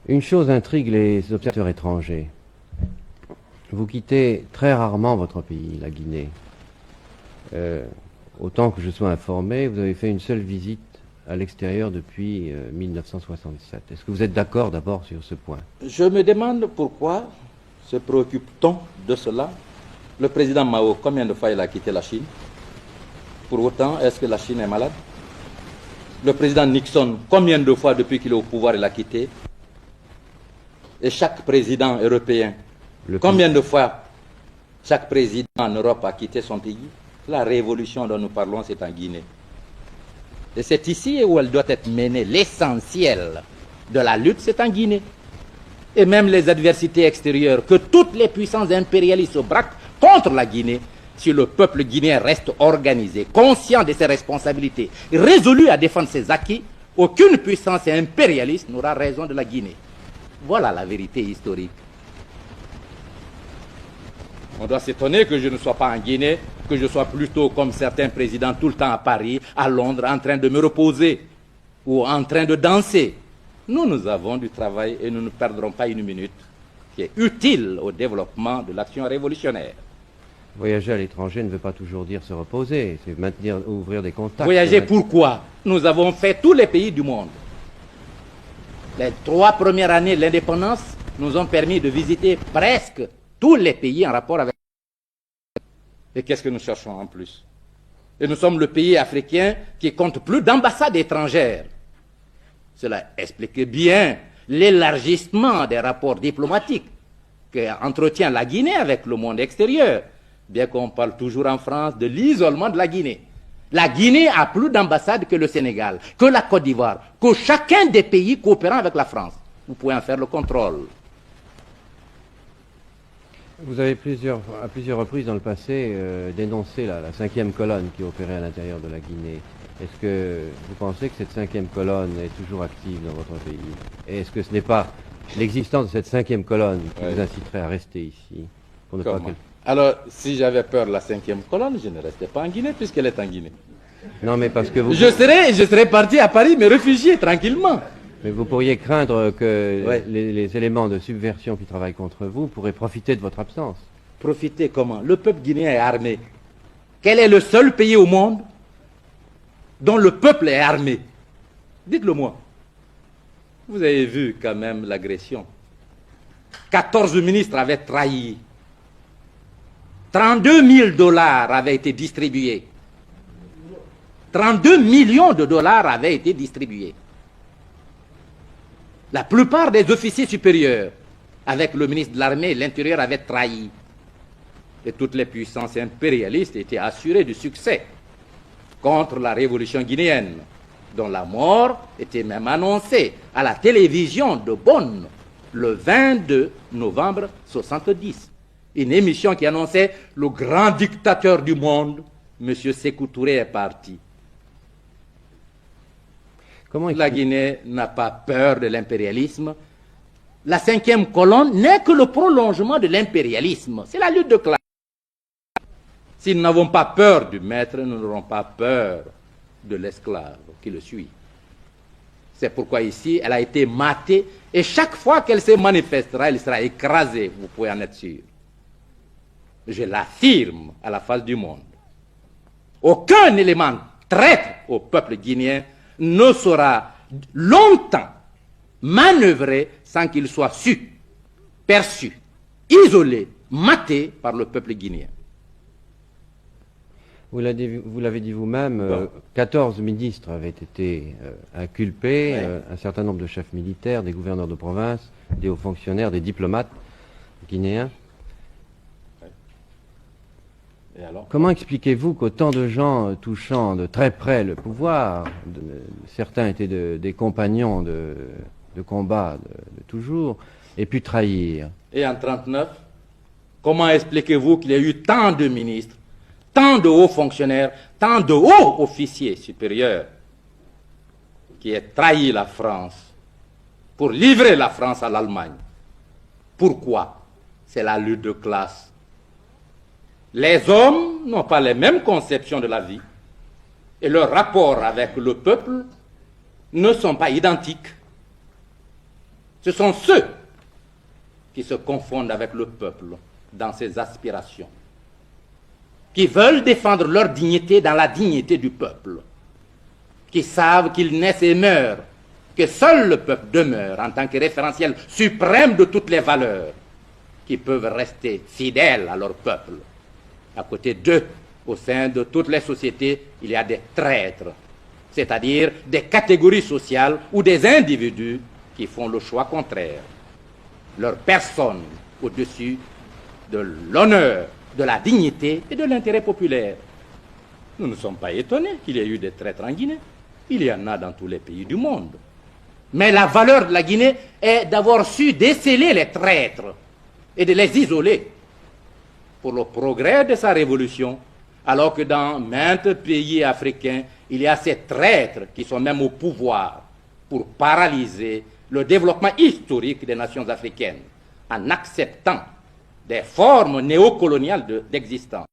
Une chose intrigue les observateurs étrangers. Vous quittez très rarement votre pays, la Guinée. Autant que je sois informé, vous avez fait une seule visite à l'extérieur depuis 1967. Est-ce que vous êtes d'accord d'abord sur ce point? Je me demande pourquoi se préoccupe-t-on de cela. Le président Mao, combien de fois il a quitté la Chine? Pour autant, est-ce que la Chine est malade? Le président Nixon, combien de fois depuis qu'il est au pouvoir il a quitté? Et chaque président européen, combien de fois chaque président en Europe a quitté son pays? La révolution dont nous parlons, c'est en Guinée. Et c'est ici où elle doit être menée. L'essentiel de la lutte, c'est en Guinée. Et même les adversités extérieures, que toutes les puissances impérialistes se braquent contre la Guinée, si le peuple guinéen reste organisé, conscient de ses responsabilités, résolu à défendre ses acquis, aucune puissance impérialiste n'aura raison de la Guinée. Voilà la vérité historique. On doit s'étonner que je ne sois pas en Guinée, que je sois plutôt comme certains présidents tout le temps à Paris, à Londres, en train de me reposer ou en train de danser. Nous avons du travail et nous ne perdrons pas une minute qui est utile au développement de l'action révolutionnaire. Voyager à l'étranger ne veut pas toujours dire se reposer, c'est maintenir, ouvrir des contacts. Voyager pourquoi? Nous avons fait tous les pays du monde. Les 3 premières années de l'indépendance nous ont permis de visiter presque tous les pays en rapport avec... Et qu'est-ce que nous cherchons en plus? Et nous sommes le pays africain qui compte plus d'ambassades étrangères. Cela explique bien l'élargissement des rapports diplomatiques qu'entretient la Guinée avec le monde extérieur, bien qu'on parle toujours en France de l'isolement de la Guinée. La Guinée a plus d'ambassades que le Sénégal, que la Côte d'Ivoire, que chacun des pays coopérant avec la France. Vous pouvez en faire le contrôle. Vous avez à plusieurs reprises dans le passé dénoncé la 5e colonne qui opérait à l'intérieur de la Guinée. Est-ce que vous pensez que cette 5e colonne est toujours active dans votre pays? Et est-ce que ce n'est pas l'existence de cette 5e colonne qui vous inciterait à rester ici pour ne pas que... Alors, si j'avais peur de la 5e colonne, je ne restais pas en Guinée puisqu'elle est en Guinée. Non, mais parce que vous... Je serais parti à Paris me réfugier tranquillement. Mais vous pourriez craindre que les éléments de subversion qui travaillent contre vous pourraient profiter de votre absence. Profiter comment? Le peuple guinéen est armé. Quel est le seul pays au monde dont le peuple est armé? Dites-le moi. Vous avez vu quand même l'agression. 14 ministres avaient trahi. 32 000 $ avaient été distribués. 32 millions de dollars avaient été distribués. La plupart des officiers supérieurs, avec le ministre de l'Armée et de l'Intérieur, avaient trahi. Et toutes les puissances impérialistes étaient assurées du succès contre la révolution guinéenne, dont la mort était même annoncée à la télévision de Bonn le 22 novembre 1970. Une émission qui annonçait le grand dictateur du monde, M. Sékou Touré, est parti. La Guinée n'a pas peur de l'impérialisme. La 5e colonne n'est que le prolongement de l'impérialisme. C'est la lutte de classe. Si nous n'avons pas peur du maître, nous n'aurons pas peur de l'esclave qui le suit. C'est pourquoi ici, elle a été matée et chaque fois qu'elle se manifestera, elle sera écrasée, vous pouvez en être sûr. Je l'affirme à la face du monde. Aucun élément traître au peuple guinéen ne sera longtemps manœuvré sans qu'il soit su, perçu, isolé, maté par le peuple guinéen. Vous l'avez dit vous-même, 14 ministres avaient été inculpés, un certain nombre de chefs militaires, des gouverneurs de province, des hauts fonctionnaires, des diplomates guinéens. Et alors? Comment expliquez-vous qu'autant de gens touchant de très près le pouvoir, certains étaient des compagnons de combat de toujours, aient pu trahir? Et en 1939, comment expliquez-vous qu'il y a eu tant de ministres, tant de hauts fonctionnaires, tant de hauts officiers supérieurs qui aient trahi la France pour livrer la France à l'Allemagne? Pourquoi? C'est la lutte de classe. Les hommes n'ont pas les mêmes conceptions de la vie et leurs rapports avec le peuple ne sont pas identiques. Ce sont ceux qui se confondent avec le peuple dans ses aspirations, qui veulent défendre leur dignité dans la dignité du peuple, qui savent qu'ils naissent et meurent, que seul le peuple demeure en tant que référentiel suprême de toutes les valeurs, qui peuvent rester fidèles à leur peuple. À côté d'eux, au sein de toutes les sociétés, il y a des traîtres, c'est-à-dire des catégories sociales ou des individus qui font le choix contraire. Leur personne au-dessus de l'honneur, de la dignité et de l'intérêt populaire. Nous ne sommes pas étonnés qu'il y ait eu des traîtres en Guinée. Il y en a dans tous les pays du monde. Mais la valeur de la Guinée est d'avoir su déceler les traîtres et de les isoler pour le progrès de sa révolution, alors que dans maints pays africains, il y a ces traîtres qui sont même au pouvoir pour paralyser le développement historique des nations africaines en acceptant des formes néocoloniales d'existence.